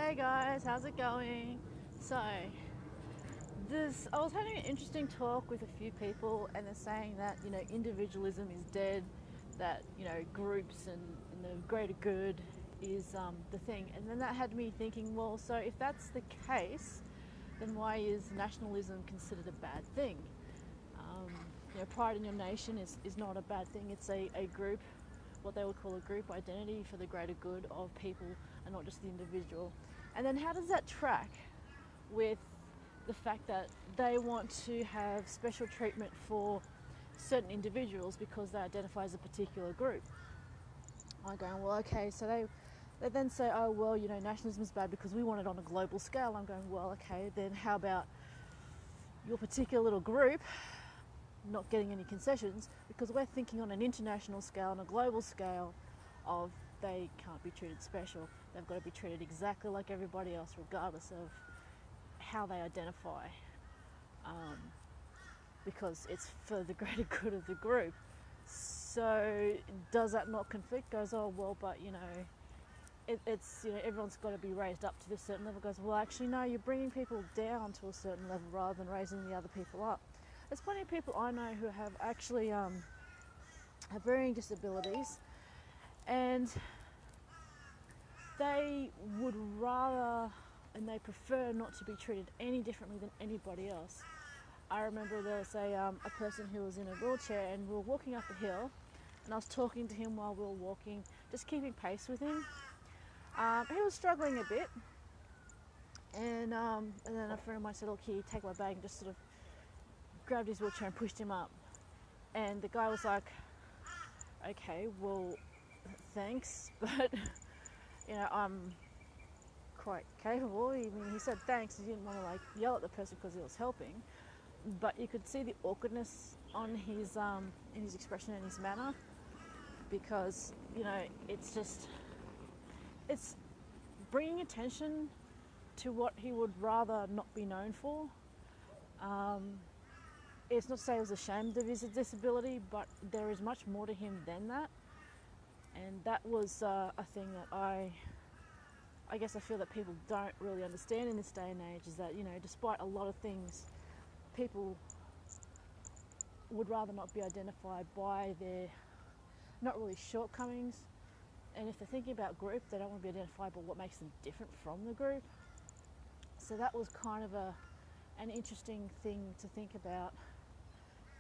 Hey guys, how's it going? So, I was having an interesting talk with a few people, and they're saying that individualism is dead, that groups and the greater good is the thing, and then that had me thinking, well, so if that's the case, then why is nationalism considered a bad thing? Pride in your nation is not a bad thing. It's a group, what they would call a group identity for the greater good of people and not just the individual. And then how does that track with the fact that they want to have special treatment for certain individuals because they identify as a particular group? I'm going, well, okay, so they then say, oh, well, nationalism is bad because we want it on a global scale. I'm going, well, okay, then how about your particular little group not getting any concessions, because we're thinking on an international scale, on a global scale, of they can't be treated special. They've got to be treated exactly like everybody else, regardless of how they identify, because it's for the greater good of the group. So does that not conflict? Goes, oh well, but it's everyone's got to be raised up to this certain level. Goes, well, actually no, you're bringing people down to a certain level rather than raising the other people up. There's plenty of people I know who have actually have varying disabilities, and they would rather and they prefer not to be treated any differently than anybody else. I remember there was a person who was in a wheelchair, and we were walking up a hill, and I was talking to him while we were walking, just keeping pace with him. He was struggling a bit, and then a friend of mine said, look, here, take my bag, and just sort of grabbed his wheelchair and pushed him up. And the guy was like, okay, well, thanks, but I'm quite capable. I mean, he said thanks. He didn't want to yell at the person because he was helping, but you could see the awkwardness on his in his expression and his manner, because it's bringing attention to what he would rather not be known for. It's not to say he was ashamed of his disability, but there is much more to him than that. And that was a thing that I guess I feel that people don't really understand in this day and age, is that, despite a lot of things, people would rather not be identified by their, not really shortcomings. And if they're thinking about group, they don't want to be identified by what makes them different from the group. So that was kind of an interesting thing to think about,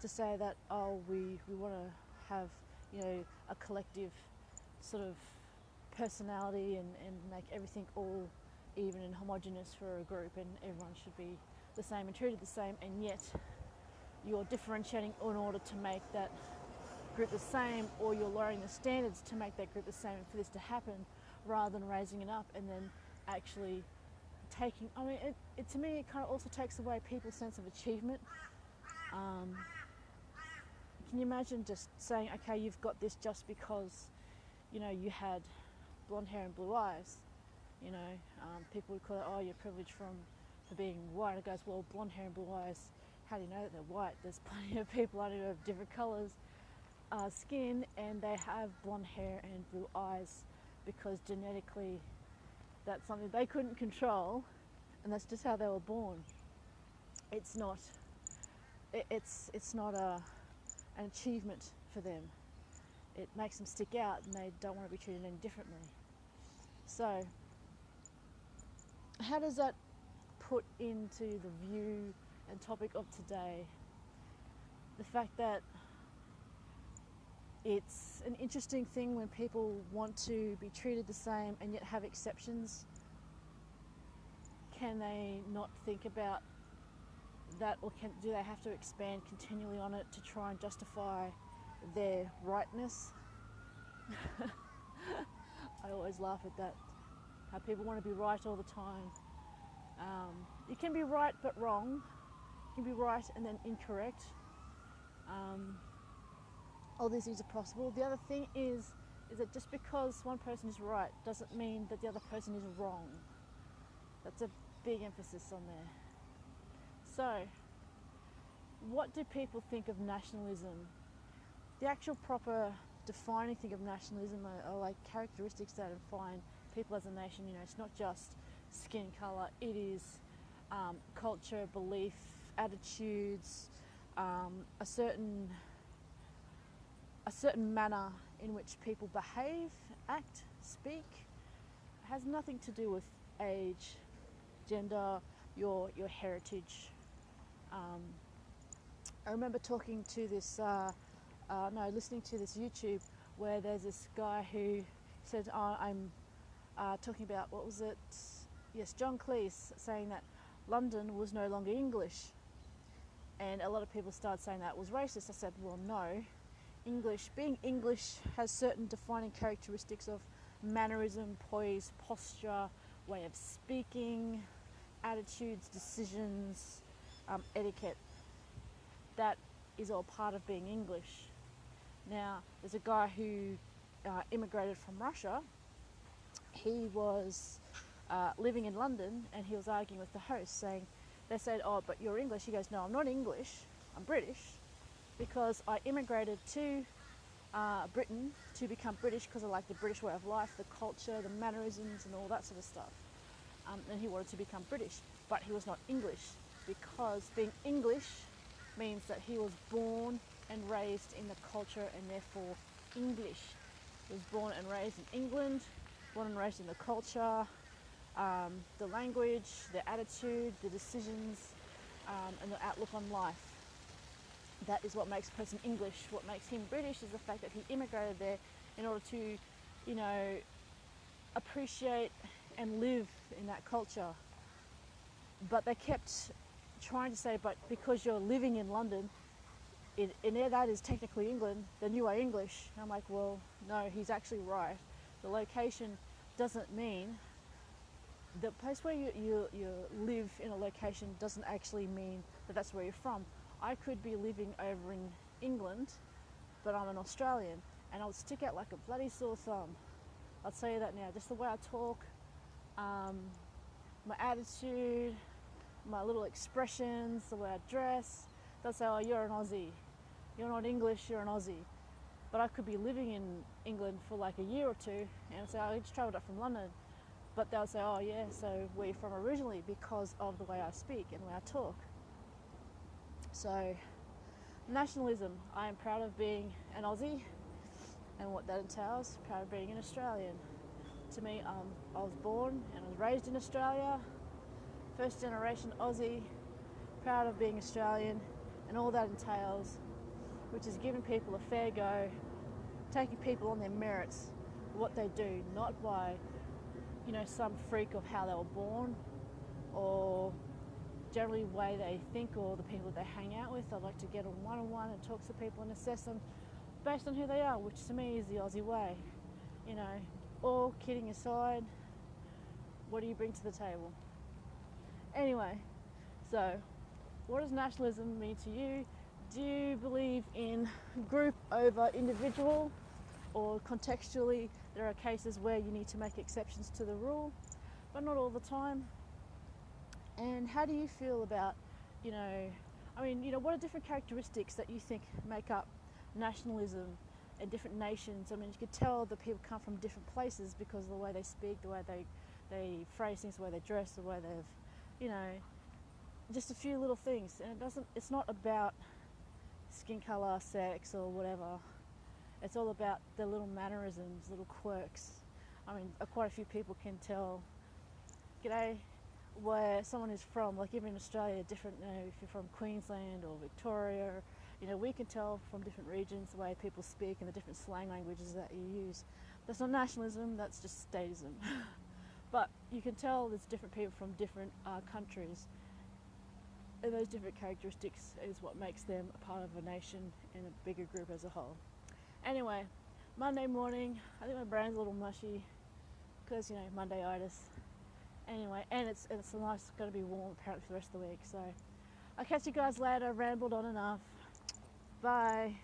to say that, oh, we want to have a collective sort of personality and make everything all even and homogenous for a group, and everyone should be the same and treated the same, and yet you're differentiating in order to make that group the same, or you're lowering the standards to make that group the same for this to happen, rather than raising it up and then actually taking, it to me, it kind of also takes away people's sense of achievement. Can you imagine just saying, okay, you've got this just because, you had blonde hair and blue eyes? People would call it, oh, you're privileged for being white. It goes, well, blonde hair and blue eyes, how do you know that they're white? There's plenty of people I know who have different colours skin, and they have blonde hair and blue eyes because genetically that's something they couldn't control, and that's just how they were born. It's not an achievement for them. It makes them stick out, and they don't want to be treated any differently. So how does that put into the view and topic of today? The fact that it's an interesting thing when people want to be treated the same and yet have exceptions. Can they not think about that, or do they have to expand continually on it to try and justify their rightness? I always laugh at that, how people want to be right all the time. You can be right but wrong. You can be right and then incorrect. All these things are possible. The other thing is that just because one person is right doesn't mean that the other person is wrong. That's a big emphasis on there. So, what do people think of nationalism? The actual proper defining thing of nationalism are like characteristics that define people as a nation. It's not just skin color, it is culture, belief, attitudes, a certain manner in which people behave, act, speak. It has nothing to do with age, gender, your heritage. I remember talking to this, listening to this YouTube where there's this guy who said, I'm talking about, what was it? Yes, John Cleese, saying that London was no longer English. And a lot of people started saying that was racist. I said, well, no. Being English has certain defining characteristics of mannerism, poise, posture, way of speaking, attitudes, decisions, etiquette. That is all part of being English. Now, there's a guy who immigrated from Russia. He was living in London, and he was arguing with the host, saying, they said, oh, but you're English. He goes, no, I'm not English, I'm British, because I immigrated to Britain to become British because I like the British way of life, the culture, the mannerisms and all that sort of stuff. And he wanted to become British, but he was not English, because being English means that he was born and raised in the culture and therefore English. He was born and raised in England, born and raised in the culture, the language, the attitude, the decisions, and the outlook on life. That is what makes a person English. What makes him British is the fact that he immigrated there in order to, appreciate and live in that culture. But they kept trying to say, but because you're living in London, and that is technically England, then you are English. And I'm like, well, no, he's actually right. The location doesn't mean, the place where you live in a location doesn't actually mean that that's where you're from. I could be living over in England, but I'm an Australian, and I would stick out like a bloody sore thumb. I'll tell you that now. Just the way I talk, my attitude, my little expressions, the way I dress. They'll say, oh, you're an Aussie. You're not English, you're an Aussie. But I could be living in England for like a year or two, and I'd say, I just travelled up from London. But they'll say, oh yeah, so where are you from originally? Because of the way I speak and the way I talk. So, nationalism. I am proud of being an Aussie and what that entails. Proud of being an Australian. To me, I was born and I was raised in Australia. First generation Aussie. Proud of being Australian and all that entails, which is giving people a fair go, taking people on their merits, what they do, not by some freak of how they were born or generally the way they think or the people they hang out with. I like to get on one-on-one and talk to people and assess them based on who they are, which to me is the Aussie way. All kidding aside, what do you bring to the table? Anyway, so what does nationalism mean to you? Do you believe in group over individual, or contextually there are cases where you need to make exceptions to the rule, but not all the time? And how do you feel about, what are different characteristics that you think make up nationalism in different nations? I mean, you could tell that people come from different places because of the way they speak, the way they phrase things, the way they dress, the way they've, just a few little things. And it's not about skin colour, sex or whatever. It's all about the little mannerisms, little quirks. I mean, quite a few people can tell, g'day, where someone is from. Like even in Australia, different, if you're from Queensland or Victoria, we can tell from different regions the way people speak and the different slang languages that you use. That's not nationalism, that's just statism. But you can tell there's different people from different countries, and those different characteristics is what makes them a part of a nation and a bigger group as a whole. Anyway, Monday morning, I think my brain's a little mushy because, Monday-itis. Anyway, and it's nice, going to be warm apparently for the rest of the week. So I'll catch you guys later. Rambled on enough. Bye.